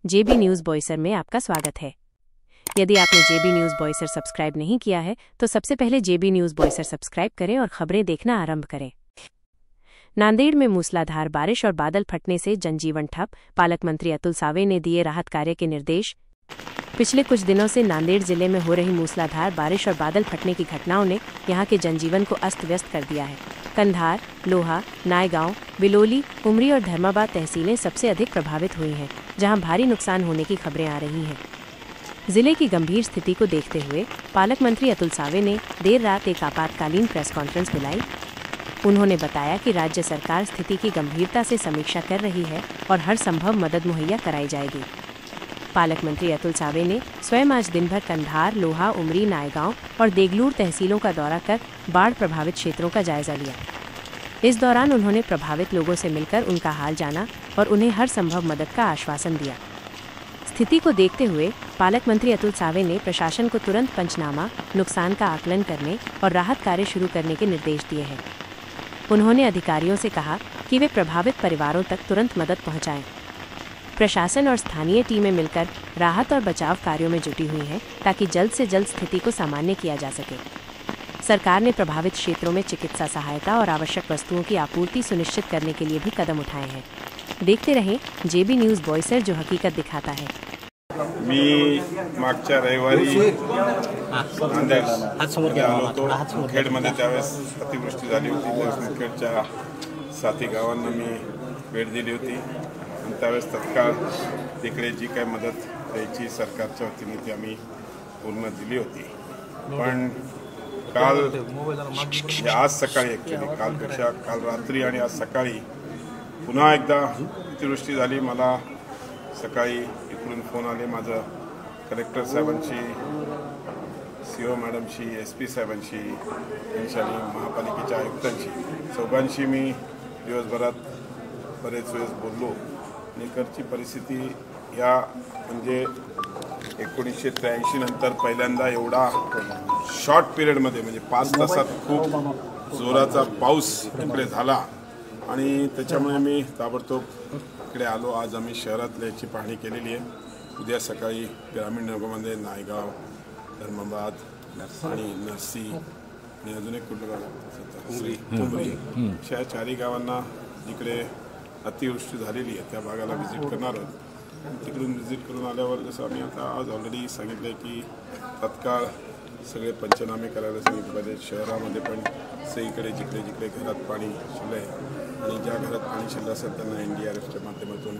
JB news Boisar में आपका स्वागत है। यदि आपने जेबी न्यूज़ बॉयसर सब्सक्राइब नहीं किया है तो सबसे पहले जेबी न्यूज़ बॉयसर सब्सक्राइब करें और खबरें देखना आरंभ करें। नांदेड़ में मूसलाधार बारिश और बादल फटने से जनजीवन ठप, पालक मंत्री अतुल सावे ने दिए राहत कार्य के निर्देश। पिछले कुछ दिनों से नांदेड़ जिले में हो रही मूसलाधार बारिश और बादल फटने की घटनाओं ने यहां के जनजीवन को अस्त व्यस्त कर दिया है। कंधार, लोहा, नायगांव, बिलोली, उमरी और धर्माबाद तहसीलें सबसे अधिक प्रभावित हुई हैं, जहां भारी नुकसान होने की खबरें आ रही हैं। जिले की गंभीर स्थिति को देखते हुए पालक मंत्री अतुल सावे ने देर रात एक आपातकालीन प्रेस कॉन्फ्रेंस बुलाई। उन्होंने बताया कि राज्य सरकार स्थिति की गंभीरता से समीक्षा कर रही है और हर संभव मदद मुहैया कराई जाएगी। पालक मंत्री अतुल सावे ने स्वयं आज दिन भर कंधार, लोहा, उमरी, नायगांव और देगलूर तहसीलों का दौरा कर बाढ़ प्रभावित क्षेत्रों का जायजा लिया। इस दौरान उन्होंने प्रभावित लोगों से मिलकर उनका हाल जाना और उन्हें हर संभव मदद का आश्वासन दिया। स्थिति को देखते हुए पालक मंत्री अतुल सावे ने प्रशासन को तुरंत पंचनामा, नुकसान का आकलन करने और राहत कार्य शुरू करने के निर्देश दिए हैं। उन्होंने अधिकारियों से कहा कि वे प्रभावित परिवारों तक तुरंत मदद पहुंचाएं। प्रशासन और स्थानीय टीमें मिलकर राहत और बचाव कार्यों में जुटी हुई हैं ताकि जल्द से जल्द स्थिति को सामान्य किया जा सके। सरकार ने प्रभावित क्षेत्रों में चिकित्सा सहायता और आवश्यक वस्तुओं की आपूर्ति सुनिश्चित करने के लिए भी कदम उठाए हैं। देखते रहें जेबी न्यूज़ बॉयसर, जो हकीकत दिखाता है। मी मागच्या रविवारी नांदेड आलो होतो। मुखेडमध्ये त्यावेळेस अतिवृष्टी झाली होती, त्यावेळेस मुखेडच्या 7 गावांना मी भेट दिली होती आणि त्यावेळेस तत्काळ तिकडे जी काही मदत द्यायची सरकारच्या वतीने ती आम्ही पूर्ण दिली होती। पण काल आज सकाळी ॲक्च्युली कालपेक्षा काल रात्री आणि आज सकाळी पुन्हा एकदा अतिवृष्टी झाली। मला सकाळी इकडून फोन आले, माझं कलेक्टर साहेबांशी, CO मॅडमशी, SP साहेबांशी, त्यांच्या महापालिकेच्या आयुक्तांशी, चौघांशी मी दिवसभरात बरेच वेळेस बोललो। इकडची परिस्थिती या म्हणजे 1983 नंतर पहिल्यांदा एवढा शॉर्ट पिरियडमध्ये म्हणजे 5 तासात खूप जोराचा पाऊस इकडे झाला आणि त्याच्यामुळे मी ताबडतोब इकडे आलो। आज आम्ही शहरातल्या याची पाहणी केलेली आहे। उद्या सकाळी ग्रामीण भागामध्ये नायगाव, धर्माबाद आणि नरसी आणि अजून एक कुठलं गाव उमरी अशा 4 गावांना जिकडे अतिवृष्टी झालेली आहे त्या भागाला व्हिजिट करणार आहोत। तिकडून व्हिजिट करून आल्यावर जसं आम्ही आता आज ऑलरेडी सांगितलं आहे की तत्काळ सगळे पंचनामे करायला सांगितले पाहिजे। शहरामध्ये पण सगळीकडे जिकडे जिकडे घरात पाणी शिरलं आहे आणि ज्या घरात पाणी शिरलं असेल त्यांना NDRFच्या माध्यमातून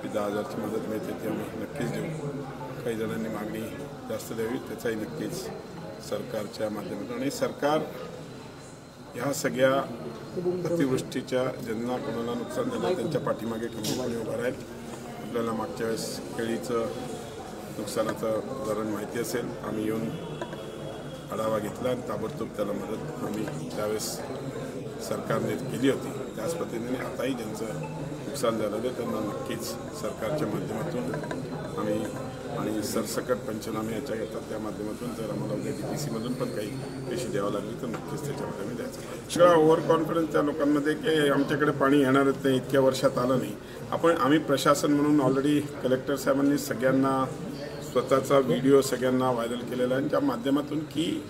10,000ची मदत मिळते ती आम्ही नक्कीच देऊ। काही जणांनी मागणी जास्त द्यावी त्याचाही नक्कीच सरकारच्या माध्यमातून आणि सरकार ह्या सगळ्या अतिवृष्टीच्या ज्यांना कोणाला नुकसान झालं त्यांच्या पाठीमागे खंबीरपणे उभा राहील। आपल्याला मागच्या वेळेस केळीचं नुकसानाचं उदाहरण माहिती असेल, आम्ही येऊन आढावा घेतला आणि ताबडतोब त्याला मदत आम्ही त्यावेळेस सरकारने केली होती। त्याच पद्धतीने आताही ज्यांचं नुकसान झालं आहे त्यांना नक्कीच सरकारच्या माध्यमातून आम्ही आणि सरसकट पंचनामे याच्या घेतात त्या माध्यमातून जर आम्हाला उद्या DPCमधून पण काही पैसे द्यावं लागले तर नक्कीच त्याच्यामध्ये आम्ही द्यायचं। सगळा ओव्हर कॉन्फिडन्स त्या लोकांमध्ये की आमच्याकडे पाणी येणारच नाही, इतक्या वर्षात आलं नाही। आम्ही प्रशासन म्हणून ऑलरेडी कलेक्टर साहेबांनी सगळ्यांना स्वतःचा व्हिडिओ सगळ्यांना व्हायरल केलेला आहे, त्या माध्यमातून की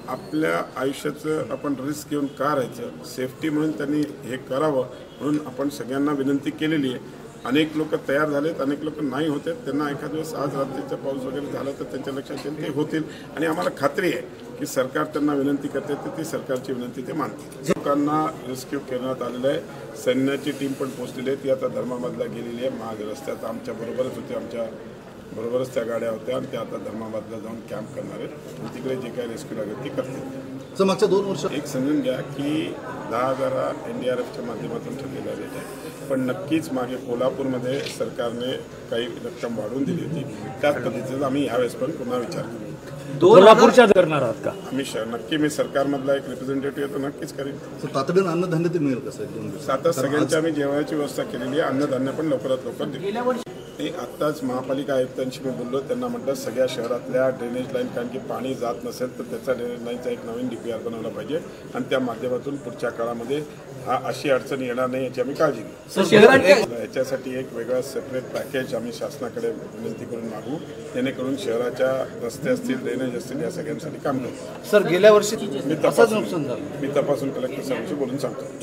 आपल्या आयुष्याचं आपण रिस्क घेऊन का राहायचं, सेफ्टी म्हणून त्यांनी हे करावं म्हणून आपण सगळ्यांना विनंती केलेली आहे। अनेक लोक तयार झालेत, अनेक लोक नाही होते, त्यांना एखाद दिवस आज रात्रीचा पाऊस वगैरे झाला तर त्यांच्या लक्षात येईल ते होतील आणि आम्हाला खात्री आहे की सरकार त्यांना विनंती करते तर ती सरकारची विनंती ते मानतील। लोकांना रेस्क्यू करण्यात आलेलं आहे, सैन्याची टीम पण पोहोचलेली आहे, ती आता धर्माबादला गेलेली आहे। माग रस्त्यात आमच्या बरोबरच होते, आमच्या बरोबरच त्या गाड्या होत्या आणि त्या आता धर्माबादला जाऊन कॅम्प करणार आहेत आणि तिकडे जे काही रेस्क्यू लागेल ती करतील। मागच्या 2 वर्ष एक समजून घ्या की 10,000 NDRFच्या माध्यमातून ठरलेल्या आहेत, पण नक्कीच मागे कोल्हापूरमध्ये सरकारने काही रक्कम वाढवून दिली होती, त्याच पद्धतीचा आम्ही यावेळेस पण पुन्हा विचार करू। कोल्हापूरच्या करणार आहात का? आम्ही नक्की मी सरकारमधला एक रिप्रेझेंटेटिव्ह तर नक्कीच करेन। तातडीनं अन्नधान्य ते मिळेल कसं? आता सगळ्यांची आम्ही जेवणाची व्यवस्था केलेली आहे, अन्नधान्य पण लवकरात लवकर देऊ। ते आत्ताच महापालिका आयुक्तांशी मी बोललो. त्यांना म्हटलं सगळ्या शहरातल्या ड्रेनेज लाईन, कारण की पाणी जात नसेल तर त्याचा ड्रेनेज लाईनचा एक नवीन DPR बनवला पाहिजे आणि त्या माध्यमातून पुढच्या काळामध्ये अशी अडचण येणार नाही याची आम्ही काळजी घेऊ. याच्यासाठी एक वेगळा सेपरेट पॅकेज आम्ही शासनाकडे विनंती करून मागू, जेणेकरून शहराच्या रस्ते असतील, ड्रेनेज असतील, या सगळ्यांसाठी काम करू. सर गेल्या वर्षी मी तपासून कलेक्टर साहेबांशी बोलून सांगतो.